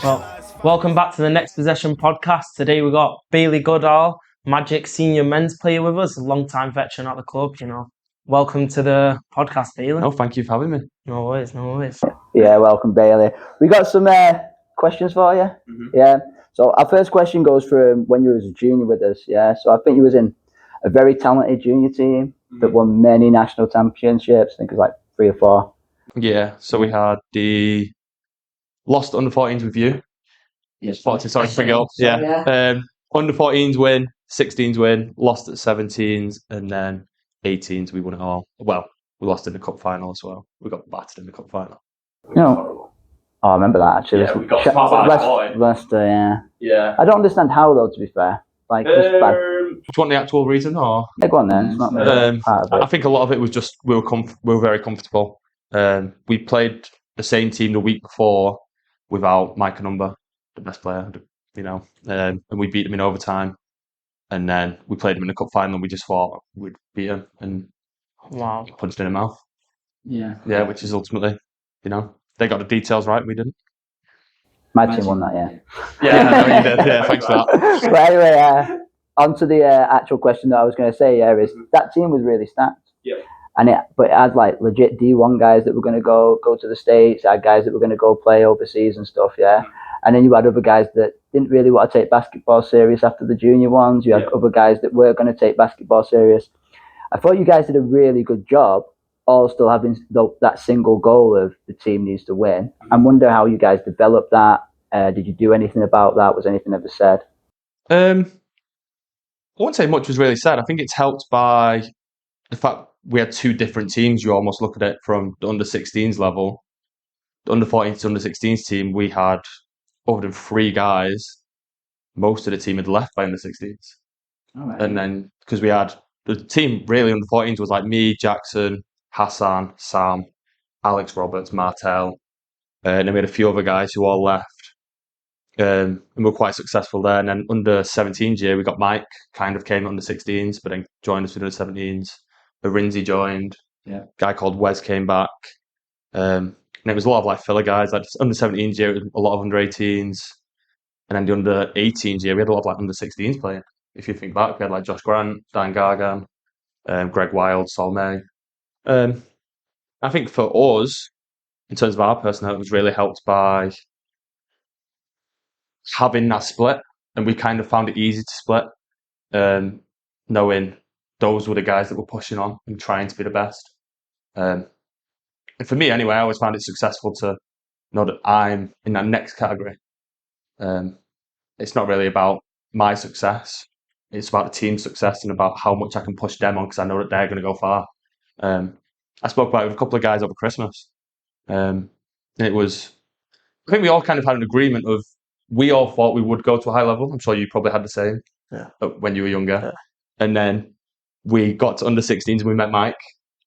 Well, welcome back to the Next Possession podcast. Today we got Bailey Goodall, Magic senior men's player with us, a long-time veteran at the club, Welcome to the podcast, Bailey. Oh, thank you for having me. No worries. Yeah, welcome, Bailey. We got some questions for you. Mm-hmm. Yeah. So our first question goes from when you were a junior with us. Yeah. So I think you was in a very talented junior team that won many national championships. I think it was like 3 or 4. Yeah. So we had the lost under 14s with you. Yes. Sorry to bring it up. Yeah. Under 14s win, 16s win, lost at 17s, and then 18s we won it all. Well, we lost in the cup final as well. We got battered in the cup final. No. Oh, I remember that actually. Yeah, we got battered. Leicester, yeah. Yeah. I don't understand how though. To be fair, like just bad. Do you want the actual reason, or? Yeah, go on then. It's not really part of it. I think a lot of it was just we were very comfortable. We played the same team the week before without Mike Number, the best player, and we beat them in overtime. And then we played them in the cup final and we just thought we'd beat them and punched in the mouth. Yeah. Yeah, which is ultimately, they got the details right, we didn't. My team won that, yeah. Yeah, I know you did. Yeah, thanks for that. But anyway, on to the actual question that I was going to say, is that team was really stacked. Yeah. But it had like legit D1 guys that were going to go to the States, it had guys that were going to go play overseas and stuff, yeah. And then you had other guys that didn't really want to take basketball serious after the junior ones. You had other guys that were going to take basketball serious. I thought you guys did a really good job, all still having that single goal of the team needs to win. I wonder how you guys developed that. Did you do anything about that? Was anything ever said? I won't say much was really said. I think it's helped by the fact we had 2 different teams. You almost look at it from the under 16s level. The under 14s to under 16s team, we had other than 3 guys, most of the team had left by under 16s. Oh, right. And then, because we had the team really under 14s was like me, Jackson, Hassan, Sam, Alex Roberts, Martel, and then we had a few other guys who all left. And we were quite successful there. And then under 17s year, we got Mike, kind of came under 16s, but then joined us with under 17s. Arinzi joined. Yeah. A guy called Wes came back. And it was a lot of like filler guys. Like under 17s year, it was a lot of under 18s. And then the under 18s year, we had a lot of like under 16s playing. If you think back, we had like Josh Grant, Dan Gargan, Greg Wild, Sol May. I think for us, in terms of our personnel, it was really helped by having that split. And we kind of found it easy to split, knowing those were the guys that were pushing on and trying to be the best. And for me, anyway, I always found it successful to know that I'm in that next category. It's not really about my success. It's about the team's success and about how much I can push them on because I know that they're going to go far. I spoke about it with a couple of guys over Christmas. I think we all kind of had an agreement of we all thought we would go to a high level. I'm sure you probably had the same when you were younger. Yeah. And then we got to under 16s and we met Mike.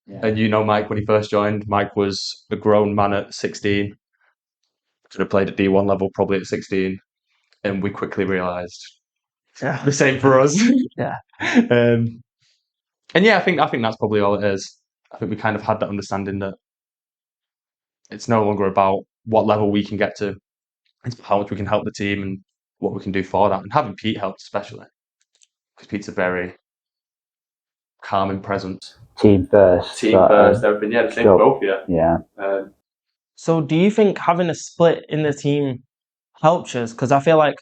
Yeah. And Mike, when he first joined, Mike was a grown man at 16. Could have played at D1 level probably at 16. And we quickly realised the same for us. Yeah. And yeah, I think that's probably all it is. I think we kind of had that understanding that it's no longer about what level we can get to. It's how much we can help the team and what we can do for that. And having Pete helped especially. Because Pete's a very calming presence. Team first. Everything. Yeah, the same for both, yeah. So do you think having a split in the team helps us? Because I feel like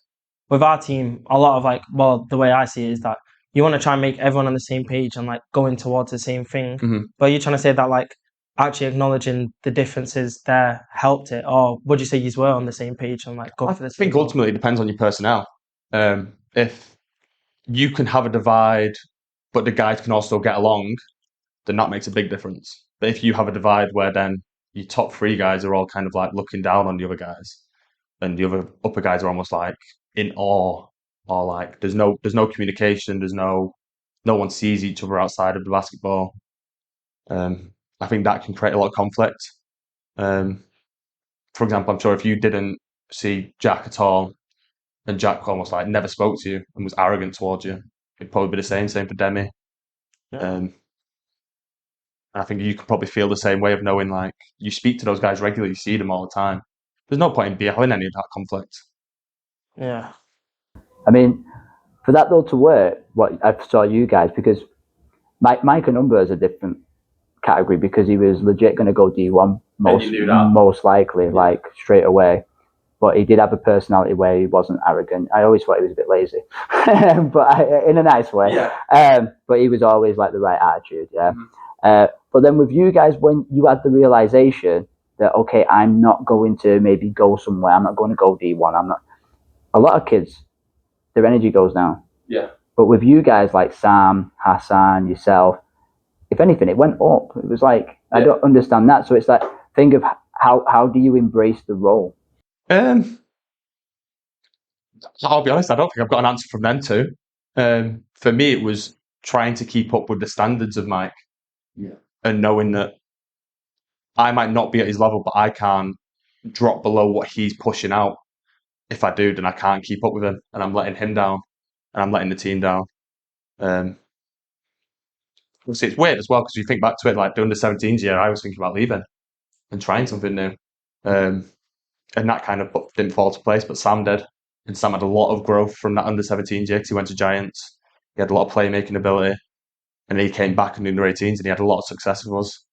with our team, a lot of the way I see it is that you want to try and make everyone on the same page and going towards the same thing. Mm-hmm. But you're trying to say that actually acknowledging the differences there helped it, or would you say you were on the same page and go for this? I think ultimately it depends on your personnel. If you can have a divide, but the guys can also get along, then that makes a big difference. But if you have a divide where then your top 3 guys are all kind of looking down on the other guys, and the other upper guys are almost in awe, or there's no communication, there's no one sees each other outside of the basketball. I think that can create a lot of conflict. For example, I'm sure if you didn't see Jack at all, and Jack almost never spoke to you and was arrogant towards you, it'd probably be the same for Demi. Yeah. And I think you can probably feel the same way of knowing, like, you speak to those guys regularly, you see them all the time. There's no point in having any of that conflict. Yeah. I mean, for that though to work, what I saw you guys, because Mike Number is a different category because he was legit going to go D1 most likely, like straight away. But he did have a personality where he wasn't arrogant. I always thought he was a bit lazy, but in a nice way. Yeah. But he was always like the right attitude, yeah. But then with you guys, when you had the realization that, okay, I'm not going to maybe go somewhere, I'm not going to go D1, I'm not. A lot of kids, their energy goes down. Yeah. But with you guys like Sam, Hassan, yourself, if anything, it went up. It was like, I don't understand that. So it's like, think of how do you embrace the role? I'll be honest, I don't think I've got an answer from them too. For me, it was trying to keep up with the standards of Mike. Yeah. And knowing that I might not be at his level, but I can't drop below what he's pushing out. If I do, then I can't keep up with him, and I'm letting him down, and I'm letting the team down. Obviously, it's weird as well because you think back to it, like the under-17s year, I was thinking about leaving and trying something new, and that kind of didn't fall to place. But Sam did, and Sam had a lot of growth from that under-17s year because he went to Giants. He had a lot of playmaking ability, and he came back in the under-18s, and he had a lot of success with us.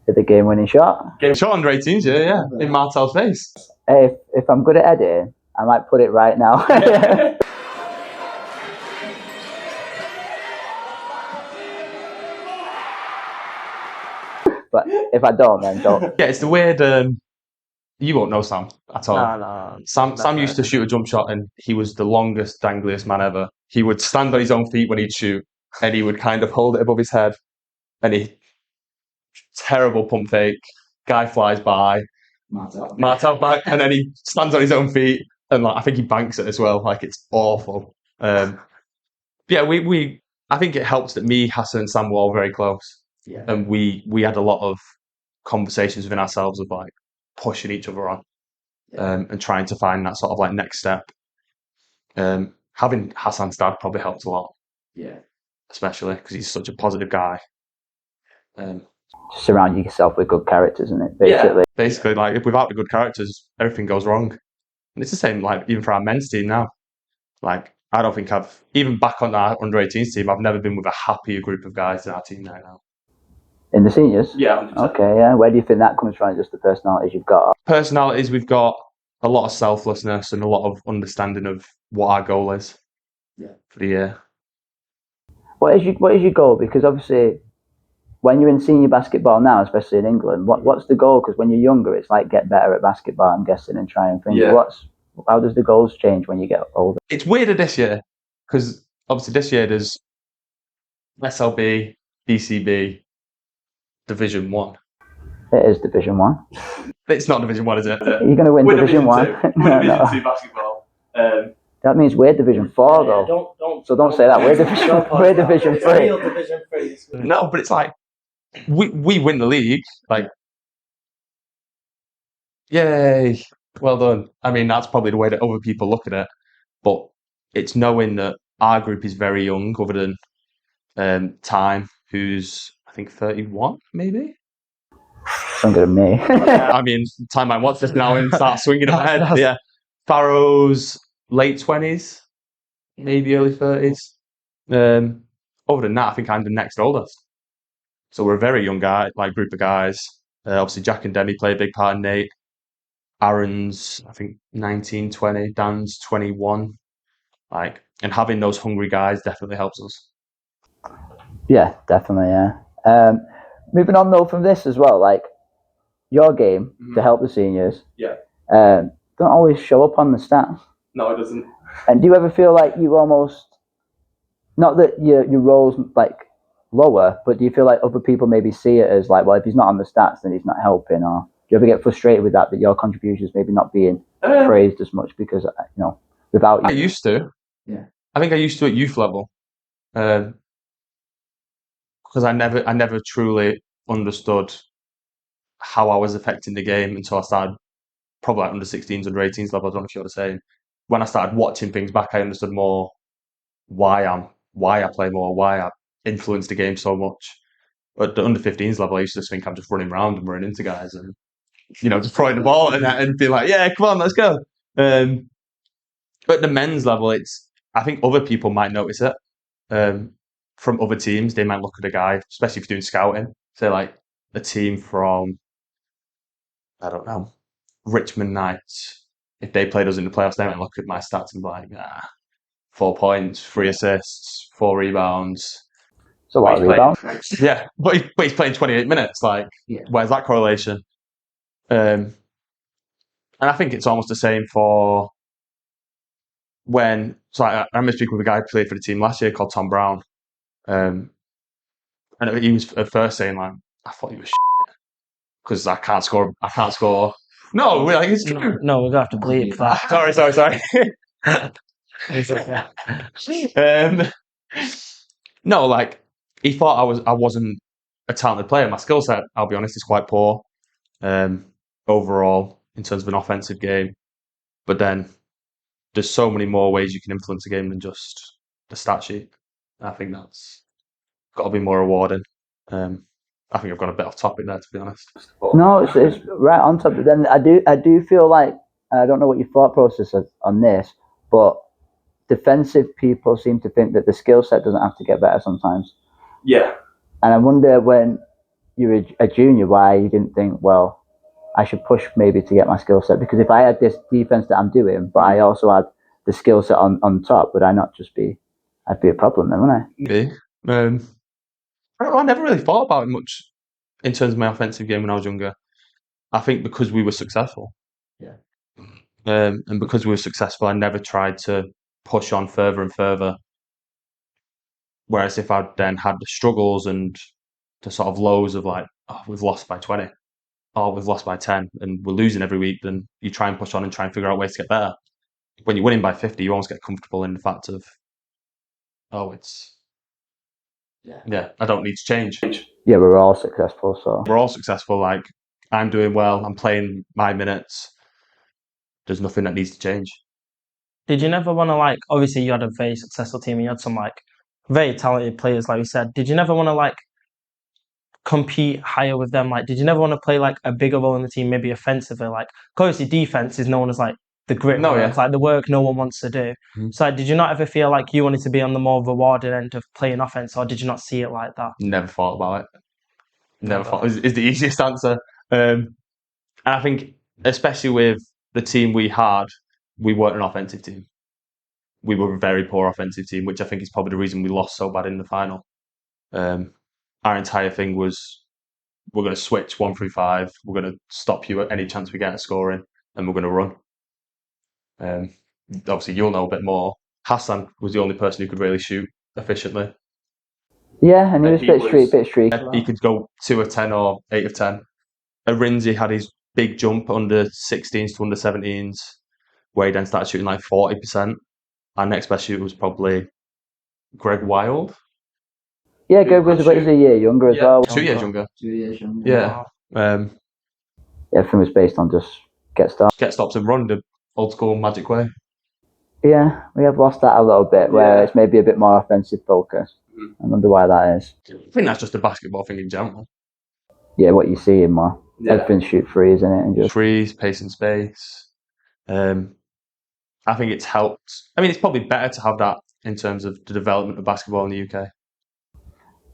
Did the game-winning shot? Game shot under 18s, yeah, in Martel's face. Hey, if I'm good at editing, I might put it right now. But if I don't, then don't. Yeah, it's the weird. You won't know Sam at all. No. Sam used to shoot a jump shot, and he was the longest, dangliest man ever. He would stand on his own feet when he'd shoot, and he would kind of hold it above his head, and terrible pump fake. Guy flies by, Martel back, and then he stands on his own feet, and like I think he banks it as well. Like it's awful. Yeah, I think it helps that me, Hassan, and Sam were all very close, and we had a lot of conversations within ourselves of like pushing each other on, and trying to find that sort of like next step. Having Hassan's dad probably helped a lot. Yeah, especially because he's such a positive guy. Surround yourself with good characters, isn't it? Basically. Yeah, basically, like if without the good characters, everything goes wrong. And it's the same, like even for our men's team now. Like I don't think even back on our under-18s team, I've never been with a happier group of guys in our team right now. In the seniors? Yeah. 100%. Okay, yeah. Where do you think that comes from? Just the personalities you've got? Personalities, we've got a lot of selflessness and a lot of understanding of what our goal is for the year. What is your goal? Because obviously, when you're in senior basketball now, especially in England, what's the goal? Because when you're younger, it's like get better at basketball, I'm guessing, and try and think. Yeah. How does the goals change when you get older? It's weirder this year because obviously this year there's SLB, BCB, Division 1. It is Division 1. It's not Division 1, is it? You're going to win Division 1. We're Division 2 basketball. That means we're Division 4, though. Don't say that. We're Division 3. No, but it's like we win the league. Like, yay, well done. I mean, that's probably the way that other people look at it. But it's knowing that our group is very young, other than Time, who's I think 31, maybe. Younger than me. I mean, Time might watch this now and start swinging her head. Yeah, Farrow's late 20s, maybe early 30s. Other than that, I think I'm the next oldest. So we're a very young group of guys. Obviously, Jack and Denny play a big part in Nate. Aaron's, I think, 19, 20. Dan's 21. And having those hungry guys definitely helps us. Yeah, definitely, yeah. Moving on, though, from this as well, like, your game to help the seniors don't always show up on the stats. No, it doesn't. And do you ever feel like you almost, not that your role's like lower, but do you feel like other people maybe see it as like, well, if he's not on the stats, then he's not helping? Or do you ever get frustrated with that your contributions maybe not being praised as much because, without you? I used to. Yeah. I think I used to at youth level. Because I never truly understood how I was affecting the game until I started probably like under 16s, under 18s level. I don't know if you're the same. When I started watching things back, I understood more why I play more, why I influence the game so much. At the under-15s level, I used to just think I'm just running around and running into guys and, just throwing the ball and be like, yeah, come on, let's go. But at the men's level, I think other people might notice it. From other teams, they might look at a guy, especially if you're doing scouting, say like a team from, I don't know, Richmond Knights. If they played us in the playoffs, they might look at my stats and be like, 4 points, 3 assists, 4 rebounds. So what rebounds? Yeah, but he's playing 28 minutes. Like, where's that correlation? And I think it's almost the same for when. So I remember speaking with a guy who played for the team last year called Tom Brown, and he was at first saying like, "I thought you were because I can't score. I can't score." No, we're like, it's true. No, we're gonna have to bleep that. Sorry. It's okay. No, like he thought I wasn't a talented player. My skill set, I'll be honest, is quite poor overall in terms of an offensive game. But then there's so many more ways you can influence a game than just the stat sheet. I think that's got to be more rewarding. I think I've gone a bit off topic there, to be honest. No, it's right on top. But then I do feel like, I don't know what your thought process is on this, but defensive people seem to think that the skill set doesn't have to get better sometimes. Yeah. And I wonder when you were a junior why you didn't think, well, I should push maybe to get my skill set, because if I had this defense that I'm doing, but I also had the skill set on top, would I not just be? I'd be a problem then, wouldn't I? Maybe. I never really thought about it much in terms of my offensive game when I was younger. I think because we were successful. Yeah. And because we were successful, I never tried to push on further and further. Whereas if I'd then had the struggles and the sort of lows of like, oh, we've lost by 20, oh, we've lost by 10, and we're losing every week, then you try and push on and try and figure out ways to get better. When you're winning by 50, you almost get comfortable in the fact of, oh, I don't need to change. Yeah, we're all successful, so. We're all successful. Like, I'm doing well. I'm playing my minutes. There's nothing that needs to change. Did you never want to, like, obviously you had a very successful team and you had some, like, very talented players, like you said. Did you never want to, like, compete higher with them? Like, did you never want to play, like, a bigger role in the team, maybe offensively? Like, obviously defense is known as, like, the grit work, it's like the work no one wants to do. Mm-hmm. So like, did you not ever feel like you wanted to be on the more rewarded end of playing offense, or did you not see it like that? Never thought about it. Never thought is the easiest answer. And I think, especially with the team we had, we weren't an offensive team. We were a very poor offensive team, which I think is probably the reason we lost so bad in the final. Our entire thing was, we're going to switch 1 through 5. We're going to stop you at any chance we get at scoring, and we're going to run. Obviously, you'll know a bit more. Hassan was the only person who could really shoot efficiently. Yeah, and he was a bit streaky. He could go 2 of 10 or 8 of 10. Arinzi had his big jump under 16s to under 17s, where he then started shooting like 40%. Our next best shooter was probably Greg Wild. Yeah, Greg was a year younger as well. 2 years younger. 2 years younger. Yeah. Everything was based on just get stops. Get stops and run the old school Magic way. Yeah, we have lost that a little bit, where it's maybe a bit more offensive focus. I wonder why that is. I think that's just a basketball thing in general. Yeah, what you see in more. Everything shoot threes in it. And just threes, pace and space. I think it's helped. I mean, it's probably better to have that in terms of the development of basketball in the UK.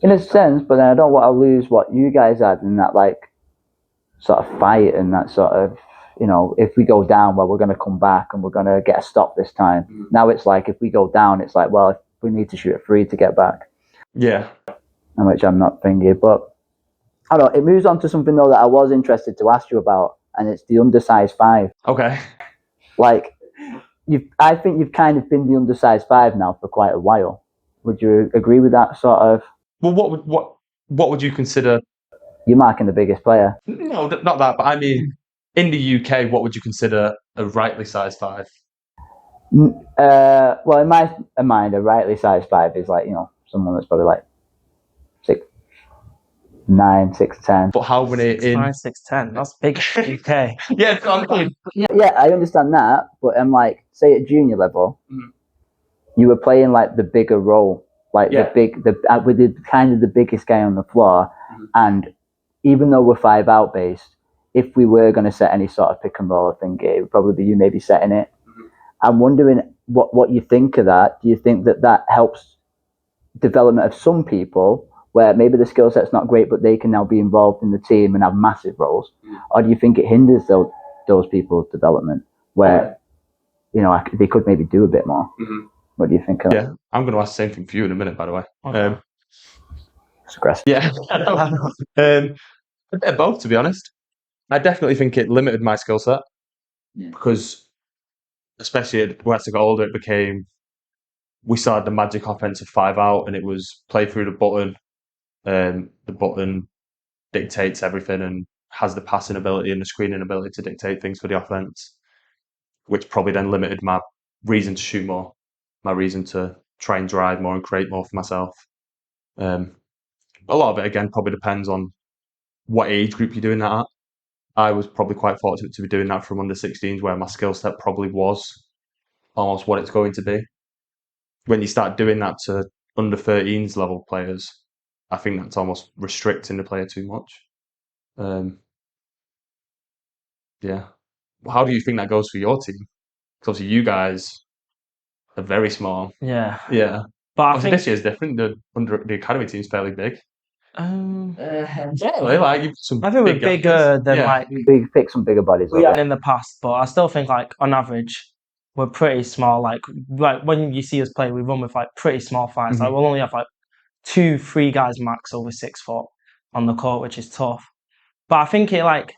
In a sense, but then I don't want to lose what you guys had in that, like, sort of fight and that sort of, if we go down, well, we're going to come back and we're going to get a stop this time. Mm-hmm. Now it's like, if we go down, it's like, well, we need to shoot a 3 to get back. Yeah. And which I'm not thinking, but I don't know. It moves on to something, though, that I was interested to ask you about, and it's the undersized 5. Okay. Like, I think you've kind of been the undersized 5 now for quite a while. Would you agree with that sort of? Well, what would you consider? You're marking the biggest player. No, not that. But I mean, in the UK, what would you consider a rightly sized 5? Well, in my mind, a rightly sized 5 is like, someone that's probably like 6'9", 6'10". But how many in 6'9", 6'10"? That's big UK. Yeah, I understand that, but I'm like, say at junior level, you were playing like the bigger role, like with the kind of the biggest guy on the floor, And even though we're 5-out based, if we were going to set any sort of pick and roll, I think it would probably be you maybe setting it. I'm wondering what you think of that. Do you think that helps development of some people where maybe the skill set's not great, but they can now be involved in the team and have massive roles? Or do you think it hinders those people's development where, they could maybe do a bit more? What do you think of that? Yeah, I'm going to ask the same thing for you in a minute, by the way. Okay. It's aggressive. Yeah, a bit of both, to be honest. I definitely think it limited my skill set because, especially as I got older, we started the magic offense of 5-out, and it was play through the button. The button dictates everything and has the passing ability and the screening ability to dictate things for the offense, which probably then limited my reason to shoot more, my reason to try and drive more and create more for myself. A lot of it, again, probably depends on what age group you're doing that at. I was probably quite fortunate to be doing that from under 16s, where my skill set probably was almost what it's going to be. When you start doing that to under 13s level players, I think that's almost restricting the player too much. Yeah. How do you think that goes for your team? Because obviously you guys are very small. Yeah. Yeah. But I Obviously think this year's different. The academy team's fairly big. yeah, Like you've some I think we're big bigger guys. than Yeah. like Pick some bigger bodies. we had in the past, but I still think like on average we're pretty small. Like when you see us play, we run with like pretty small fights. Like we'll only have like 2-3 guys max over 6 foot on the court, which is tough. But I think it like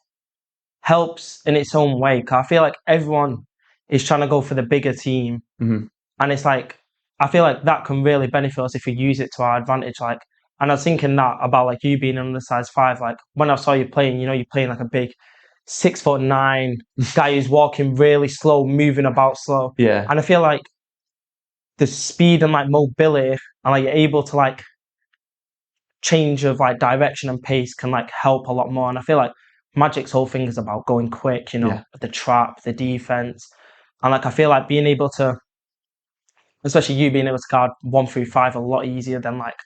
helps in its own way. 'Cause I feel like everyone is trying to go for the bigger team, and it's like I feel like that can really benefit us if we use it to our advantage. Like, and I was thinking that about like you being on the size 5. Like when I saw you playing, you're playing like a big 6'9" guy who's walking really slow, moving about slow. Yeah. And I feel like the speed and like mobility and like you're able to like change of like direction and pace can like help a lot more. And I feel like Magic's whole thing is about going quick, the trap, the defense. And like I feel like being able to, especially you being able to guard 1 through 5 a lot easier than like,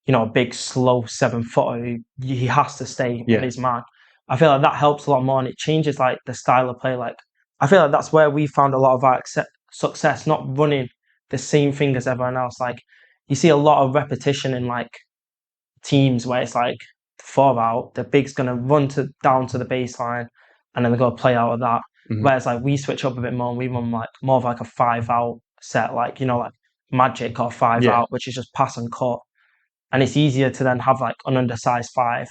a big slow 7-footer who he has to stay on his man. I feel like that helps a lot more and it changes like the style of play. Like I feel like that's where we found a lot of our success, not running the same thing as everyone else. Like you see a lot of repetition in like teams where it's like 4-out, the big's gonna run down to the baseline and then they're gonna play out of that. Whereas like we switch up a bit more and we run like more of like a 5-out set, like like Magic or 5-out, which is just pass and cut. And it's easier to then have like an undersized 5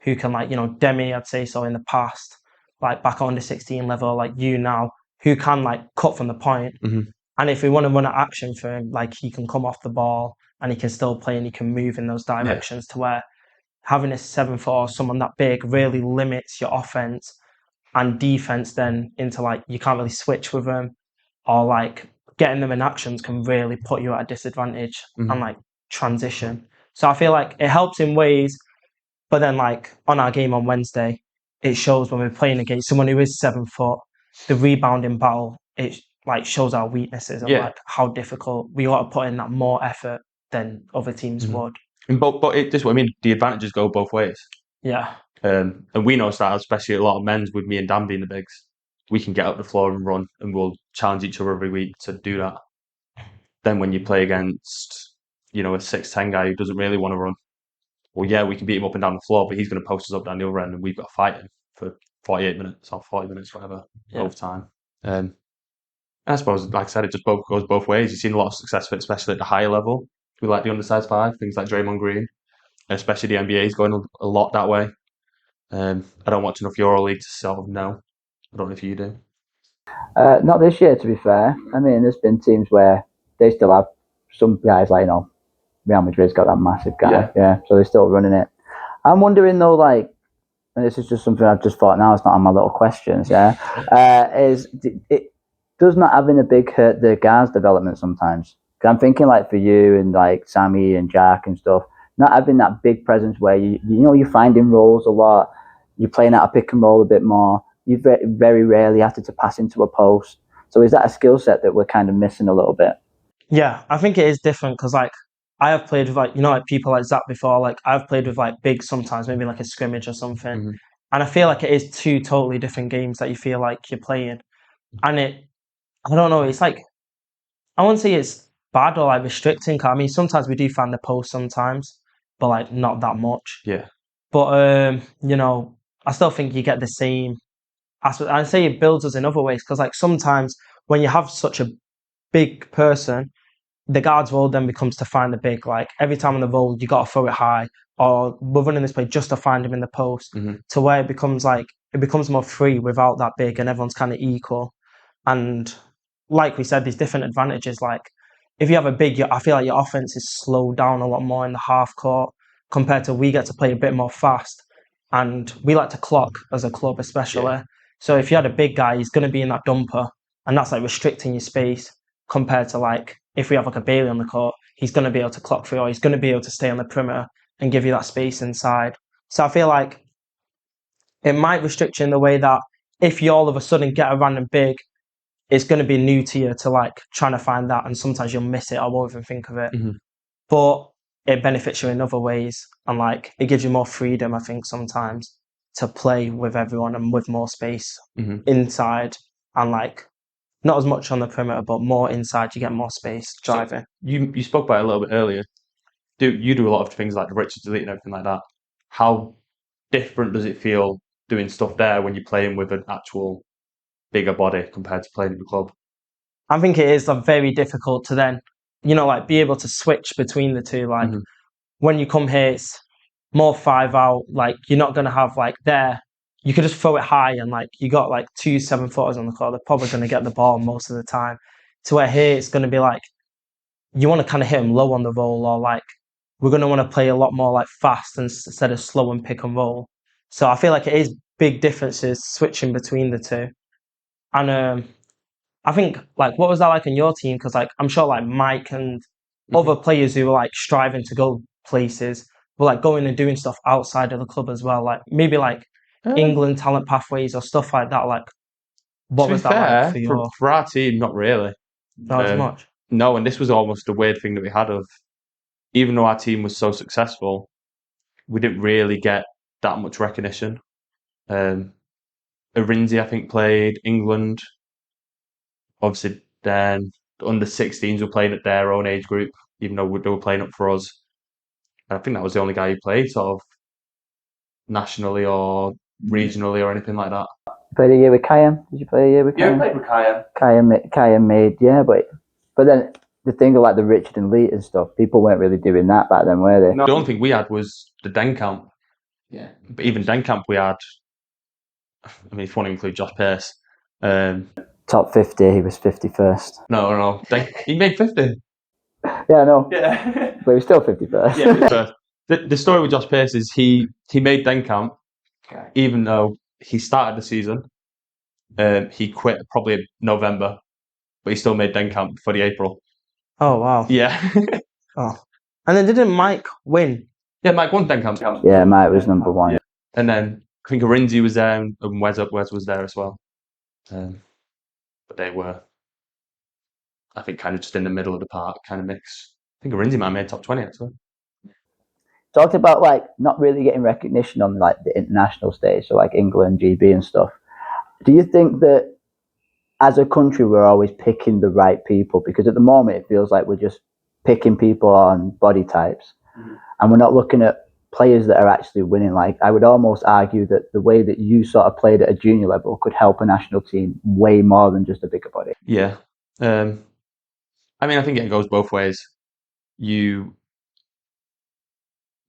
who can like, Demi, I'd say so in the past, like back on the 16 level, like you now, who can like cut from the point. And if we want to run an action for him, like he can come off the ball and he can still play and he can move in those directions to where having a 7-foot or someone that big really limits your offense and defense then into like you can't really switch with them, or like getting them in actions can really put you at a disadvantage and like transition. So I feel like it helps in ways, but then like on our game on Wednesday, it shows when we're playing against someone who is 7 foot, the rebounding battle, it like shows our weaknesses and like how difficult we got to put in that more effort than other teams would. But this is what I mean. The advantages go both ways. Yeah. And we know that, especially a lot of men's with me and Dan being the bigs, we can get up the floor and run, and we'll challenge each other every week to do that. Then when you play against, a 6'10" guy who doesn't really want to run, well, yeah, we can beat him up and down the floor, but he's going to post us up down the other end, and we've got to fight him for 48 minutes or 40 minutes, whatever, overtime. I suppose, like I said, it just goes both ways. You've seen a lot of success with it, especially at the higher level. We like the undersized 5, things like Draymond Green, especially the NBA is going a lot that way. I don't watch enough EuroLeague to sort of know. I don't know if you do. Not this year, to be fair. I mean, there's been teams where they still have some guys like, Real Madrid's got that massive guy. Yeah, so they're still running it. I'm wondering though, like, and this is just something I've just thought now, it's not on my little questions, is it does not having a big hurt the guards' development sometimes? Because I'm thinking like for you and like Sammy and Jack and stuff, not having that big presence where you're finding roles a lot, you're playing out a pick and roll a bit more, you very rarely have to pass into a post. So is that a skill set that we're kind of missing a little bit? Yeah, I think it is different because like I have played with like, like people like Zach before. Like I've played with like big sometimes, maybe like a scrimmage or something. Mhm. And I feel like it is two totally different games that you feel like you're playing. And I don't know, it's like, I wouldn't say it's bad or like restricting. 'Cause I mean, sometimes we do find the post sometimes, but like not that much. Yeah. But, I still think you get the same. I'd say it builds us in other ways because like sometimes when you have such a big person, the guard's role then becomes to find the big. Like every time on the roll, you got to throw it high, or we're running this play just to find him in the post, Mhm. to where it becomes more free without that big, and everyone's kind of equal. And like we said, there's different advantages. Like if you have a big, I feel like your offense is slowed down a lot more in the half court compared to we get to play a bit more fast, and we like to clock as a club, especially. Yeah. So if you had a big guy, he's going to be in that dumper, and that's like restricting your space compared to like if we have like a Bailey on the court, he's going to be able to clock through, or he's going to be able to stay on the perimeter and give you that space inside. So I feel like it might restrict you in the way that if you all of a sudden get a random big, it's going to be new to you to like trying to find that, and sometimes you'll miss it or won't even think of it. Mhm. But it benefits you in other ways, and like it gives you more freedom, I think, sometimes to play with everyone and with more space Mhm. inside, and like not as much on the perimeter, but more inside. You get more space driving. You spoke about it a little bit earlier. You do a lot of things like the Richards Elite and everything like that. How different does it feel doing stuff there when you're playing with an actual bigger body compared to playing at the club? I think it is like, very difficult to then, like be able to switch between the two. Like Mhm. when you come here, it's more 5 out. Like you're not going to have like there. You could just throw it high and like you got like 2 7-footers on the court. They're probably going to get the ball most of the time. To where here it's going to be like you want to kind of hit them low on the roll, or like we're going to want to play a lot more like fast instead of slow and pick and roll. So I feel like it is big differences switching between the two. And I think like what was that like in your team? Because like I'm sure like Mike and other players who were like striving to go places were like going and doing stuff outside of the club as well. Like maybe like England talent pathways or stuff like that. Like To what be was that like fair, for for, your for our team, not really. not as much? No, and this was almost a weird thing that we had of, even though our team was so successful, we didn't really get that much recognition. Arinzi, I think, played England. Obviously, then the under 16s were playing at their own age group, even though they were playing up for us. And I think that was the only guy who played sort of nationally or regionally or anything like that. Played a year with Kayam. Did you play a year with Kayam? Played with Kaya. Kayam made, yeah, but then the thing of like the Richard and Lee and stuff, people weren't really doing that back then, were they? No. The only thing we had was the Den Camp. Yeah. But even Den Camp, we had, I mean, if you want to include Josh Pearce, Top 50, he was 51st. no, he made 50. Yeah, I know. Yeah. But he was still 51st. Yeah, first. The story with Josh Pearce is he made Den Camp, Okay. even though he started the season. He quit probably in November, but he still made Den Camp for the April. Oh wow. Yeah. Oh. And then didn't Mike win? Yeah, Mike won Den Camp. Yeah, Mike was number one. Yeah. And then I think Arinzi was there and Wes was there as well. But they were, I think, kind of just in the middle of the park, kind of mix. I think Arinzi might have made top 20 actually. Talking about like not really getting recognition on like the international stage, so like England, GB and stuff. Do you think that as a country we're always picking the right people? Because at the moment it feels like we're just picking people on body types, and we're not looking at players that are actually winning. Like I would almost argue that the way that you sort of played at a junior level could help a national team way more than just a bigger body. Yeah. I mean, I think it goes both ways. You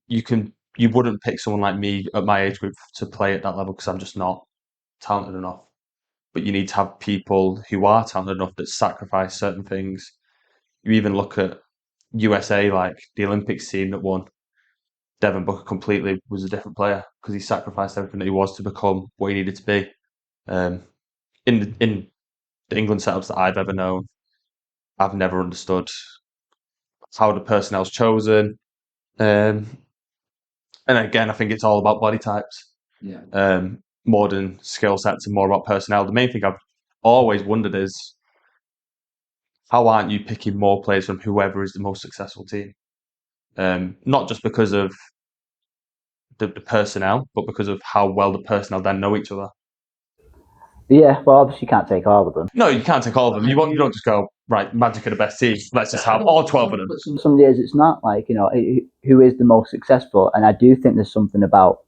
wouldn't pick someone like me at my age group to play at that level because I'm just not talented enough. But you need to have people who are talented enough that sacrifice certain things. You even look at USA, like the Olympics team that won. Devin Booker completely was a different player because he sacrificed everything that he was to become what he needed to be. In the England setups that I've ever known, I've never understood how the personnel's chosen. And again, I think it's all about body types. Yeah. More than skill sets and more about personnel. The main thing I've always wondered is how aren't you picking more players from whoever is the most successful team? not just because of the personnel, but because of how well the personnel then know each other. Yeah, well, obviously you can't take all of them. No, you can't take all of them. You don't just go, right, Magic are the best team. Let's just have all 12 of them. Some days it's not like, who is the most successful. And I do think there's something about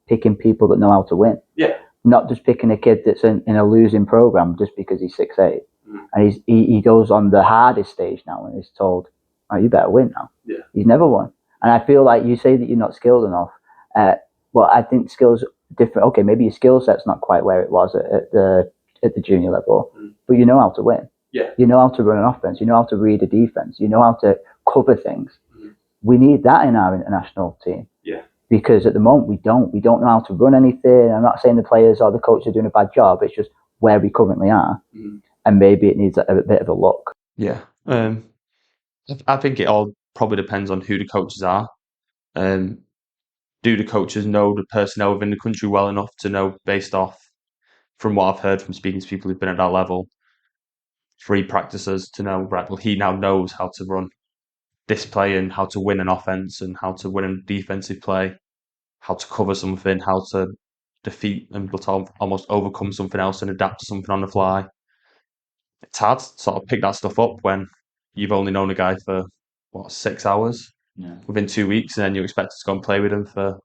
picking people that know how to win. Yeah. Not just picking a kid that's in a losing program just because he's 6'8". And he goes on the hardest stage now and is told, oh, you better win now. Yeah. He's never won. And I feel like you say that you're not skilled enough. Well, I think skills different. Okay, maybe your skill set's not quite where it was at the junior level, but you know how to win. Yeah. You know how to run an offense. You know how to read a defense. You know how to cover things. We need that in our international team. Yeah. Because at the moment we don't know how to run anything. I'm not saying the players or the coach are doing a bad job. It's just where we currently are, and maybe it needs a bit of a look. Yeah. I think it all probably depends on who the coaches are. Do the coaches know the personnel within the country well enough to know, based off from what I've heard from speaking to people who've been at that level, free practices, to know, right, well, he now knows how to run this play and how to win an offense and how to win a defensive play, how to cover something, how to defeat and almost overcome something else and adapt to something on the fly. It's hard to sort of pick that stuff up when you've only known a guy for, 6 hours within 2 weeks, and then you expect to go and play with him for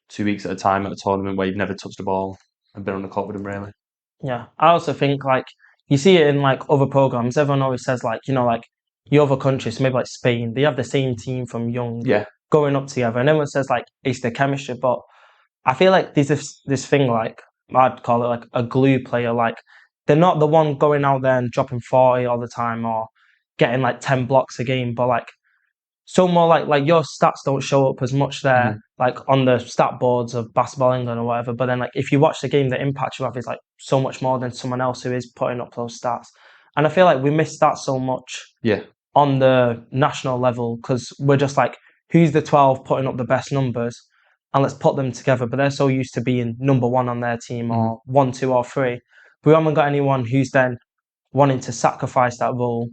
2 weeks at a time at a tournament where you've never touched a ball and been on the court with him, really. Yeah, I also think like you see it in like other programs. Everyone always says like like the other countries, maybe like Spain, they have the same team from young going up together, and everyone says like it's the chemistry. But I feel like there's this thing like I'd call it like a glue player. Like they're not the one going out there and dropping 40 all the time or getting like 10 blocks a game, but like so more like your stats don't show up as much there, like on the stat boards of Basketball England or whatever. But then like if you watch the game, the impact you have is like so much more than someone else who is putting up those stats. And I feel like we miss that so much on the national level because we're just like, who's the 12 putting up the best numbers? And let's put them together. But they're so used to being number one on their team or 1, 2, or 3. But we haven't got anyone who's then wanting to sacrifice that role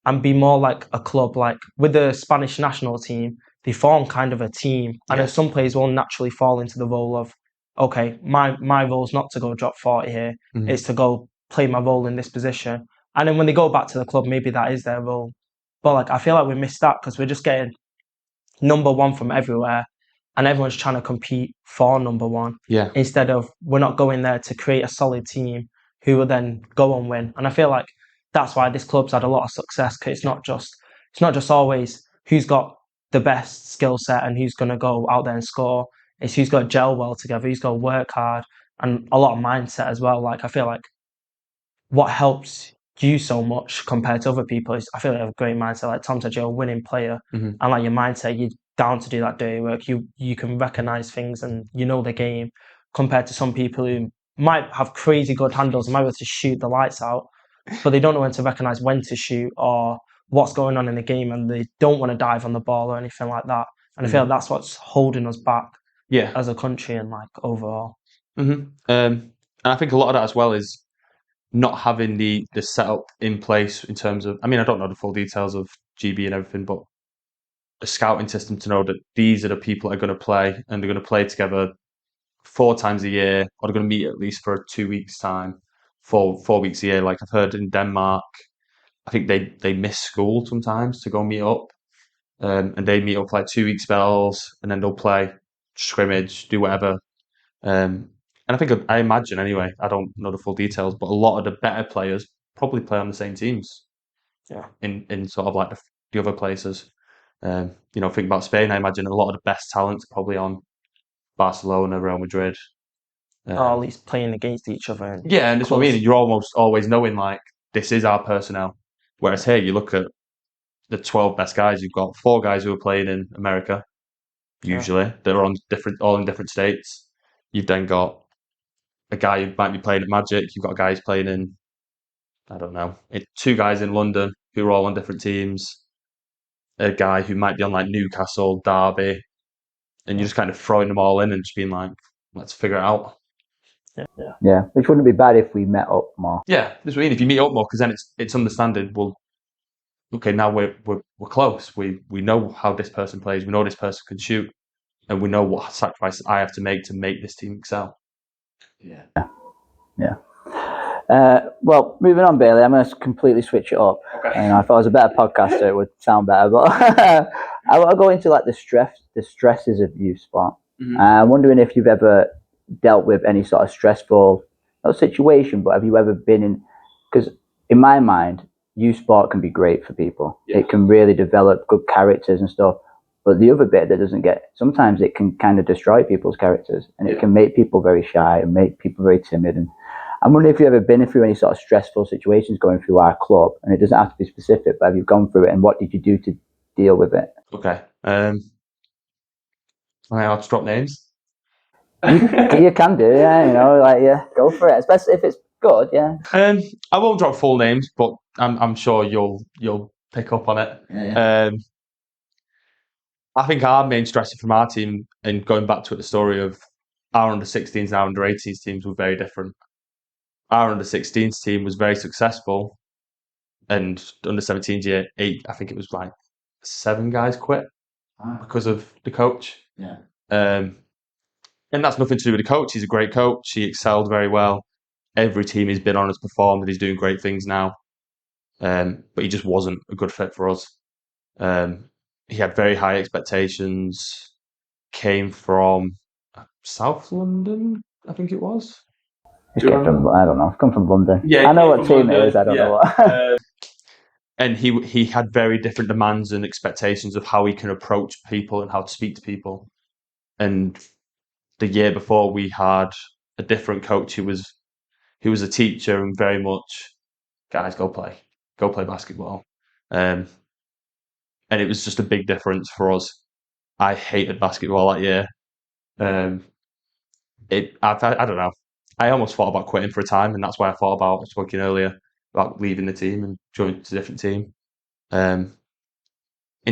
and be more like a club. Like with the Spanish national team, they form kind of a team. And then some players will naturally fall into the role of, okay, my role's not to go drop 40 here. It's to go play my role in this position. And then when they go back to the club, maybe that is their role. But like I feel like we missed that because we're just getting number one from everywhere. And everyone's trying to compete for number one. Yeah. Instead of we're not going there to create a solid team who will then go and win. And I feel like that's why this club's had a lot of success because it's not just always who's got the best skill set and who's going to go out there and score. It's who's got to gel well together, who's got to work hard, and a lot of mindset as well. Like I feel like what helps you so much compared to other people is I feel like you have a great mindset. Like Tom said, you're a winning player, and like your mindset, you're down to do that dirty work. You can recognize things and you know the game compared to some people who might have crazy good handles and might be able to shoot the lights out, but they don't know when to recognize when to shoot or what's going on in the game, and they don't want to dive on the ball or anything like that. And I feel like that's what's holding us back as a country and like overall. And I think a lot of that as well is not having the setup in place in terms of, I mean, I don't know the full details of GB and everything, but a scouting system to know that these are the people that are going to play and they're going to play together 4 times a year, or they're going to meet at least for 2 weeks' time, 4 weeks a year. Like I've heard in Denmark, I think they miss school sometimes to go meet up, and they meet up for like 2 week spells, and then they'll play scrimmage, do whatever. And I think I imagine anyway. I don't know the full details, but a lot of the better players probably play on the same teams. Yeah. In sort of like the other places. Think about Spain. I imagine a lot of the best talents are probably on Barcelona, Real Madrid. Or at least playing against each other. And that's what I mean. You're almost always knowing like this is our personnel. Whereas here, you look at the 12 best guys. You've got 4 guys who are playing in America. Usually, they're all in different states. You've then got a guy who might be playing at Magic. You've got a guy who's playing in, I don't know, 2 guys in London who are all on different teams. A guy who might be on like Newcastle, Derby, and you're just kind of throwing them all in and just being like, let's figure it out. Yeah, which wouldn't be bad if we met up more. Yeah, that's what I mean. If you meet up more, because then it's understanding. Well, okay, now we're close. We know how this person plays. We know this person can shoot, and we know what sacrifices I have to make this team excel. Yeah. Well, moving on, Bailey, I'm going to completely switch it up. Okay. And if I was a better podcaster, it would sound better. But I want to go into like the stresses of youth sport. Mhm. I'm wondering if you've ever dealt with any sort of stressful, not situation, but have you ever been in? Because in my mind, youth sport can be great for people. Yeah. It can really develop good characters and stuff. But the other bit that doesn't get, sometimes it can kind of destroy people's characters, and it Yeah. can make people very shy and make people very timid. And I'm wondering if you've ever been through any sort of stressful situations going through our club, and it doesn't have to be specific, but have you gone through it, and what did you do to deal with it? Okay. I'll just drop names. You can do, yeah, go for it, especially if it's good, yeah. I won't drop full names, but I'm sure you'll pick up on it. Yeah. I think our main stressor from our team, and going back to the story of our under-16s and our under-18s teams, were very different. Our under-16s team was very successful, and under-17s year 8, I think it was like 7 guys quit because of the coach. Yeah. And that's nothing to do with the coach. He's a great coach. He excelled very well. Every team he's been on has performed, and he's doing great things now. But he just wasn't a good fit for us. He had very high expectations. Came from South London, I think it was. I don't know, I've come from London. Yeah, I know he what came team from it is, I don't London, know what. And he had very different demands and expectations of how he can approach people and how to speak to people. And the year before, we had a different coach who was a teacher and very much, guys, go play basketball. And it was just a big difference for us. I hated basketball that year. I don't know. I almost thought about quitting for a time, and that's why I thought about, I was talking earlier, about leaving the team and joining a different team. In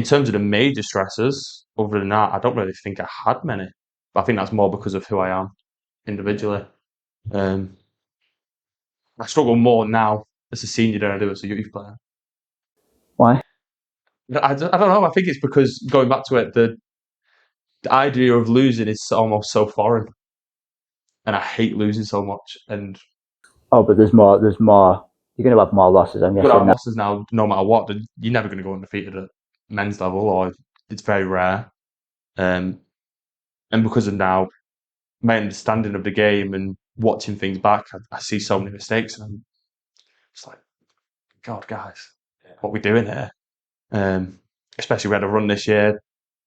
terms of the major stressors, other than that, I don't really think I had many. But I think that's more because of who I am individually. I struggle more now as a senior than I do as a youth player. Why? I don't know. I think it's because, going back to it, the idea of losing is almost so foreign, and I hate losing so much. And Oh, but there's more. You're going to have more losses, I'm you've guessing. got to have losses now, no matter what. You're never going to go undefeated at men's level, or it's very rare. And because of now, my understanding of the game and watching things back, I see so many mistakes, and I'm just like, God, guys, what are we doing here? Especially we had a run this year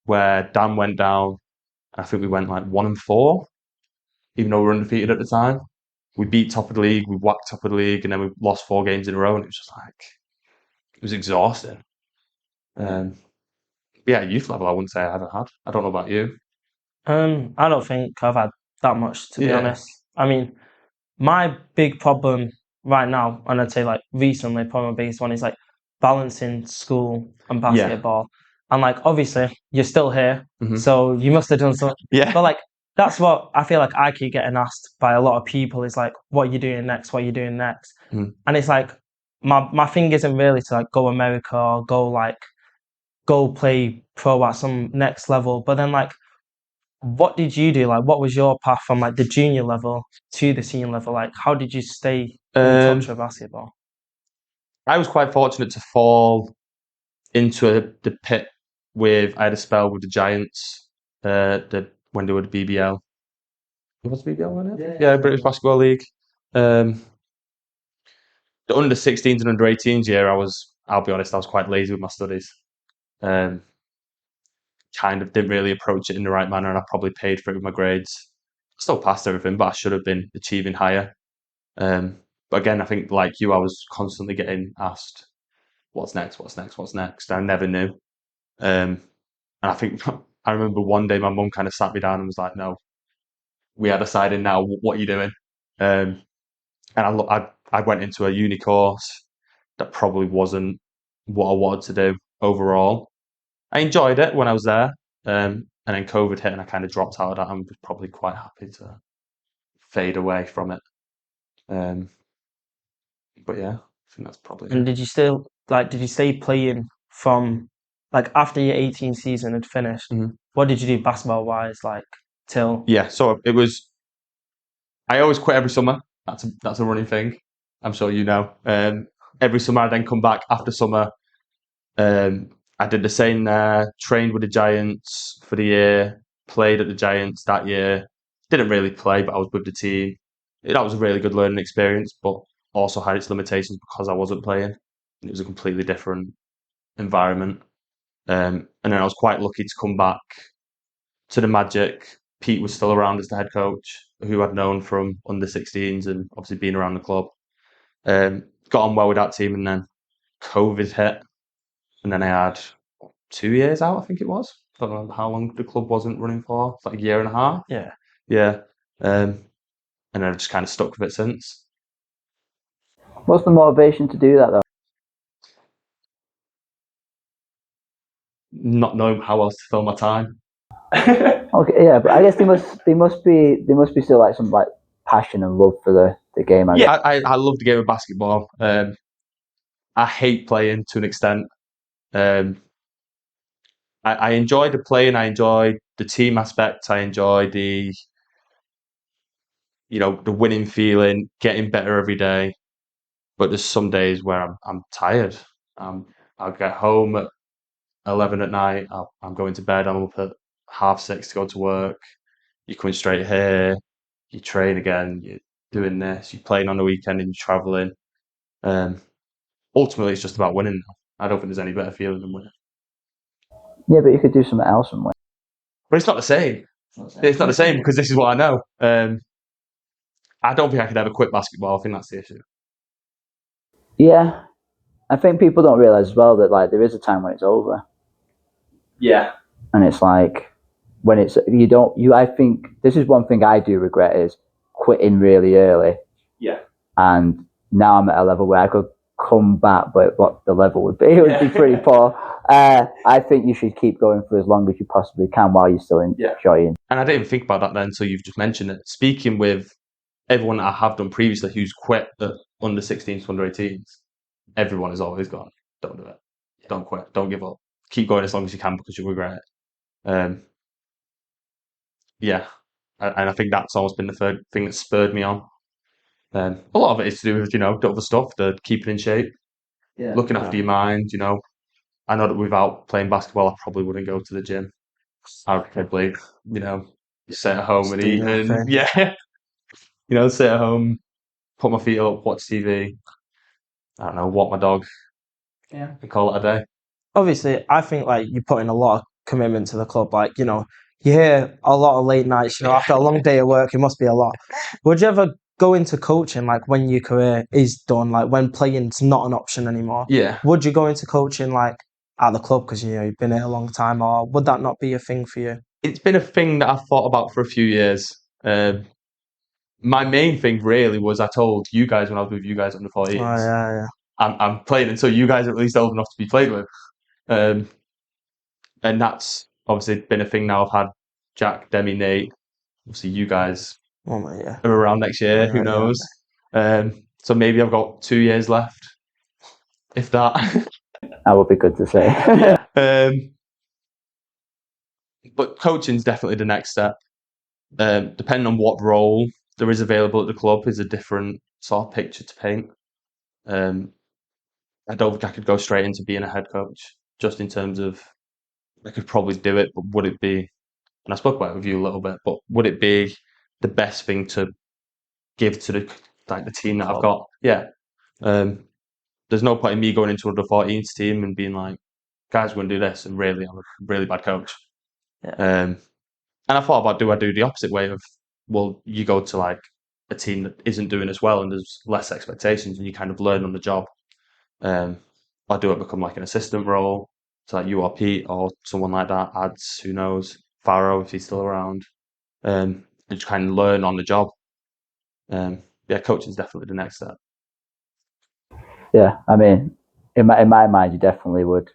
where Dan went down. I think we went like 1-4, even though we were undefeated at the time. We beat top of the league, we whacked top of the league, and then we lost 4 games in a row, and it was just like, it was exhausting. Yeah, youth level, I wouldn't say I haven't had. I don't know about you. I don't think I've had that much, to be Yeah. honest. I mean, my big problem right now, and I'd say like recently, probably my biggest one is like balancing school and Yeah. basketball. And like, obviously, you're still here, Mhm. so you must have done something. Yeah. But like, that's what I feel like I keep getting asked by a lot of people is like, what are you doing next? What are you doing next? Mhm. And it's like, my thing isn't really to like go America or go play pro at some next level. But then like, what did you do? Like, what was your path from like the junior level to the senior level? Like, how did you stay in touch with basketball? I was quite fortunate to fall into the pit I had a spell with the Giants, when they were the BBL. It was BBL, wasn't it? Yeah, British Basketball League. The under 16s and under 18s year, I'll be honest, I was quite lazy with my studies. Kind of didn't really approach it in the right manner, and I probably paid for it with my grades. I still passed everything, but I should have been achieving higher. But again, I think like you, I was constantly getting asked, what's next, what's next, what's next? I never knew. And I think I remember one day my mum kind of sat me down and was like, no, we are deciding now, what are you doing? And I went into a uni course that probably wasn't what I wanted to do overall. I enjoyed it when I was there. And then COVID hit and I kind of dropped out of that and was probably quite happy to fade away from it. But yeah, I think that's probably And it. did you still like, did you stay playing from like after your 18 season had finished? Mhm. What did you do basketball wise, like till? Yeah, so it was. I always quit every summer. That's a running thing. I'm sure you know. Every summer I then come back after summer. I did the same there. Trained with the Giants for the year. Played at the Giants that year. Didn't really play, but I was with the team. That was a really good learning experience, but also had its limitations because I wasn't playing. It was a completely different environment. And then I was quite lucky to come back to the Magic. Pete was still around as the head coach, who I'd known from under 16s and obviously been around the club. Got on well with that team, and then COVID hit, and then I had 2 years out, I think it was. I don't know how long the club wasn't running for. It's like a year and a half. Yeah. Yeah. And I've just kind of stuck with it since. What's the motivation to do that though? Not knowing how else to fill my time. Okay, yeah, but I guess there must be still like some like passion and love for the game. I guess. I love the game of basketball. I hate playing to an extent. I enjoy the playing. I enjoy the team aspect. I enjoy the the winning feeling, getting better every day. But there's some days where I'm tired. I'll get home at 11 at night. I'm going to bed. I'm up at 6:30 to go to work. You're coming straight here. You train again. You're doing this. You're playing on the weekend and you're traveling. Ultimately, it's just about winning. I don't think there's any better feeling than winning. Yeah, but you could do something else and win. But it's not the same. It's not the same because this is what I know. I don't think I could ever quit basketball. I think that's the issue. Yeah, I think people don't realize as well that like there is a time when it's over. Yeah. And it's like when it's you don't you. I think this is one thing I do regret is quitting really early. Yeah. And now I'm at a level where I could come back, but what the level would be, it would be pretty poor. I think you should keep going for as long as you possibly can while you're still enjoying. And I didn't even think about that then until you've just mentioned it. Speaking with everyone that I have done previously who's quit at under 16s, under 18s, everyone has always gone, don't do it. Don't quit. Don't give up. Keep going as long as you can because you'll regret it. Yeah. And I think that's always been the third thing that spurred me on. A lot of it is to do with, the other stuff, the keeping in shape, looking after your mind, I know that without playing basketball, I probably wouldn't go to the gym. I would probably, sit at home and eat and, sit at home, put my feet up, watch TV. I don't know, walk my dog. Yeah. And call it a day. Obviously, I think like you put in a lot of commitment to the club. Like, you hear a lot of late nights, after a long day of work, it must be a lot. Would you ever go into coaching like when your career is done, like when playing's not an option anymore? Yeah. Would you go into coaching like at the club because you've been here a long time, or would that not be a thing for you? It's been a thing that I've thought about for a few years. My main thing really was I told you guys when I was with you guys under 14s. Oh, yeah. I'm playing until you guys are at least old enough to be played with. And that's obviously been a thing now. I've had Jack, Demi, Nate. Obviously, you guys Yeah. are around next year. Who knows? So maybe I've got 2 years left, if that. That would be good to say. But coaching's definitely the next step. Depending on what role there is available at the club is a different sort of picture to paint. I don't think I could go straight into being a head coach, just in terms of I could probably do it, but would it be, and I spoke about it with you a little bit, but would it be the best thing to give to the team that I've got? Yeah. There's no point in me going into the 14s team and being like, guys, we're going to do this, and really, I'm a really bad coach. Yeah. And I thought about, do I do the opposite way of, well, you go to like a team that isn't doing as well and there's less expectations and you kind of learn on the job. Or do I become like an assistant role to like you or Pete or someone like that, Ads, who knows, Farrow if he's still around, and just kind of learn on the job. Coaching's definitely the next step. Yeah, I mean, in my mind, you definitely would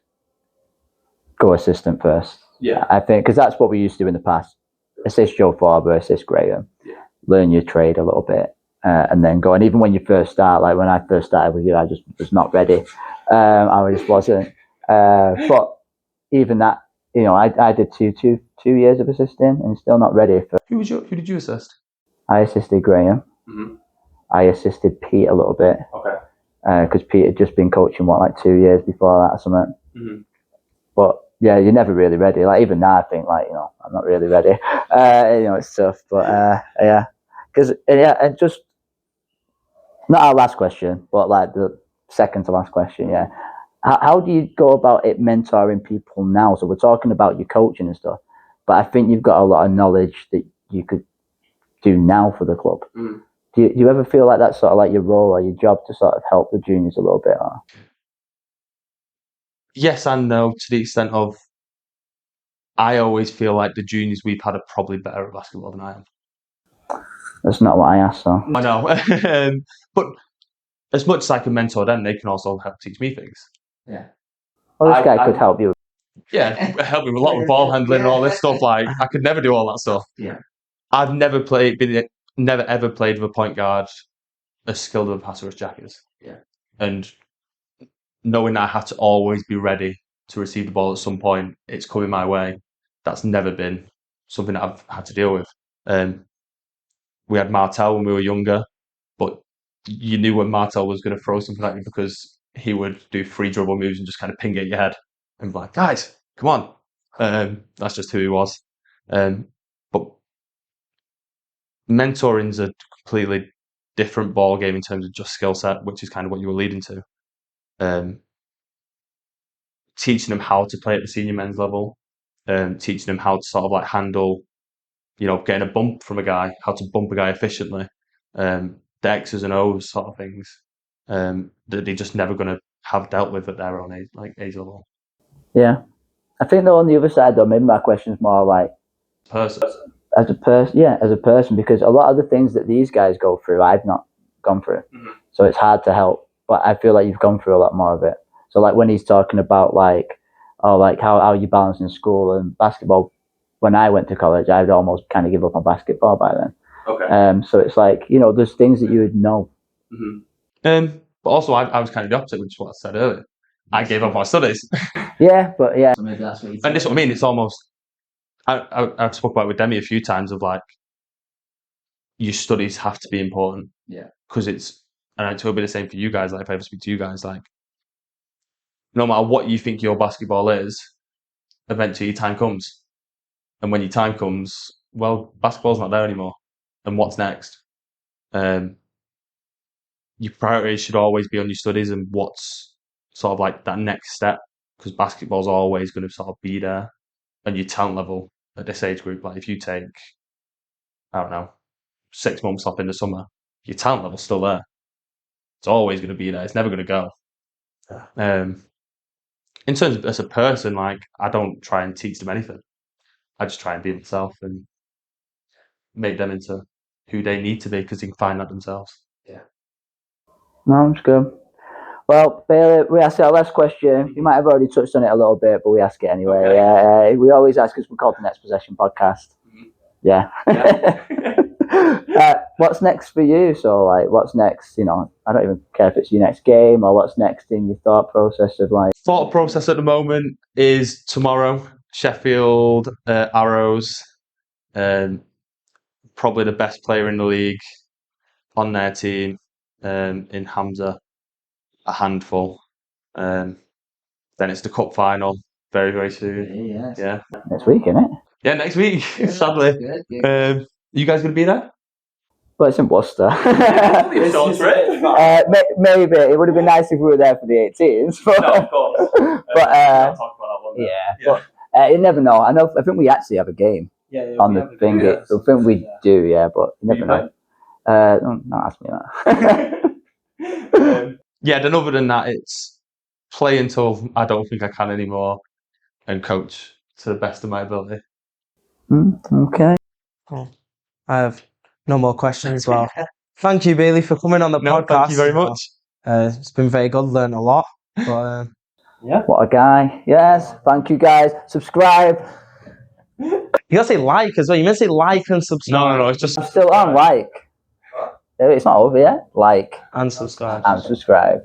go assistant first. Yeah. I think because that's what we used to do in the past. Assist Joe Farber, assist Graham, learn your trade a little bit, and then go. And even when you first start, like when I first started with you, I just was not ready. I just wasn't. But even that, I did two years of assisting and still not ready for. Who did you assist? I assisted Graham. Mm-hmm. I assisted Pete a little bit. Okay. Because Pete had just been coaching, like 2 years before that or something. Mm-hmm. But yeah, you're never really ready. Like even now, I think I'm not really ready. It's tough. But yeah, because and just not our last question, but like the second to last question. Yeah, how do you go about it mentoring people now? So we're talking about your coaching and stuff, but I think you've got a lot of knowledge that you could do now for the club. Mm. Do you ever feel like that's sort of like your role or your job to sort of help the juniors a little bit? Or? Yes and no, to the extent of I always feel like the juniors we've had are probably better at basketball than I am. That's not what I asked, though. I know. But as much as I can mentor them, they can also help teach me things. Yeah. Well, this guy could help you. Yeah, help me with a lot with ball handling and all this stuff. Like, I could never do all that stuff. Yeah. I've never ever played with a point guard as skilled of a passer as Jack is. Yeah. And knowing that I have to always be ready to receive the ball at some point, it's coming my way. That's never been something that I've had to deal with. We had Martel when we were younger, but you knew when Martel was going to throw something at you because he would do free dribble moves and just kind of ping at your head and be like, guys, come on. That's just who he was. But mentoring's a completely different ball game in terms of just skill set, which is kind of what you were leading to. Teaching them how to play at the senior men's level, teaching them how to sort of like handle, getting a bump from a guy, how to bump a guy efficiently, the X's and O's sort of things that they're just never going to have dealt with at their own age level. Yeah, I think though on the other side though, maybe my question is more like person. As a person, because a lot of the things that these guys go through, I've not gone through, so it's hard to help. But I feel like you've gone through a lot more of it. So like when he's talking about like how you balance in school and basketball. When I went to college, I'd almost kind of give up on basketball by then. Okay. So it's like there's things that you would know. Mm-hmm. But also, I was kind of the opposite, which is what I said earlier. I gave up my studies. Yeah, but yeah. So maybe that's what you And this is what I mean. It's almost. I've spoke about it with Demi a few times of like your studies have to be important. Yeah. Because and it will be the same for you guys. Like if I ever speak to you guys, like no matter what you think your basketball is, eventually your time comes. And when your time comes, well, basketball's not there anymore. And what's next? Your priorities should always be on your studies and what's sort of like that next step. Because basketball's always going to sort of be there. And your talent level at this age group, like if you take, I don't know, 6 months off in the summer, your talent level's still there. It's always going to be there. It's never going to go. In terms of as a person, like I don't try and teach them anything. I just try and be myself and make them into who they need to be because they can find that themselves. Yeah. No, it's good. Well, Bailey, we asked our last question. You might have already touched on it a little bit, but we ask it anyway. Okay. We always ask because we're called the Next Possession Podcast. Mm-hmm. Yeah. What's next for you? So, like, what's next? I don't even care if it's your next game or what's next in your thought process of like. Thought process at the moment is tomorrow, Sheffield Arrows. Probably the best player in the league on their team in Hamza, a handful. Then it's the cup final very, very soon. Yes. Yeah. Next week, isn't it? Yeah, next week, sadly. Good. You guys going to be there? Well, it's in Worcester. Maybe. It would have been nice if we were there for the 18th. But, No, of course. But I'll talk about that one then. yeah. But you never know. I think we actually have a game on the thing. I think we do, yeah, but you never know. Don't ask me that. Yeah, then other than that, it's play until I don't think I can anymore and coach to the best of my ability. Okay. Cool. I have no more questions. Well, thank you, Bailey, for coming on the podcast. Thank you very much. It's been very good. Learned a lot. But Yeah. What a guy. Yes. Thank you, guys. Subscribe. you gotta say like as well. You meant to say like and subscribe. No. It's just I'm still on like. It's not over yet. Like and subscribe. and subscribe.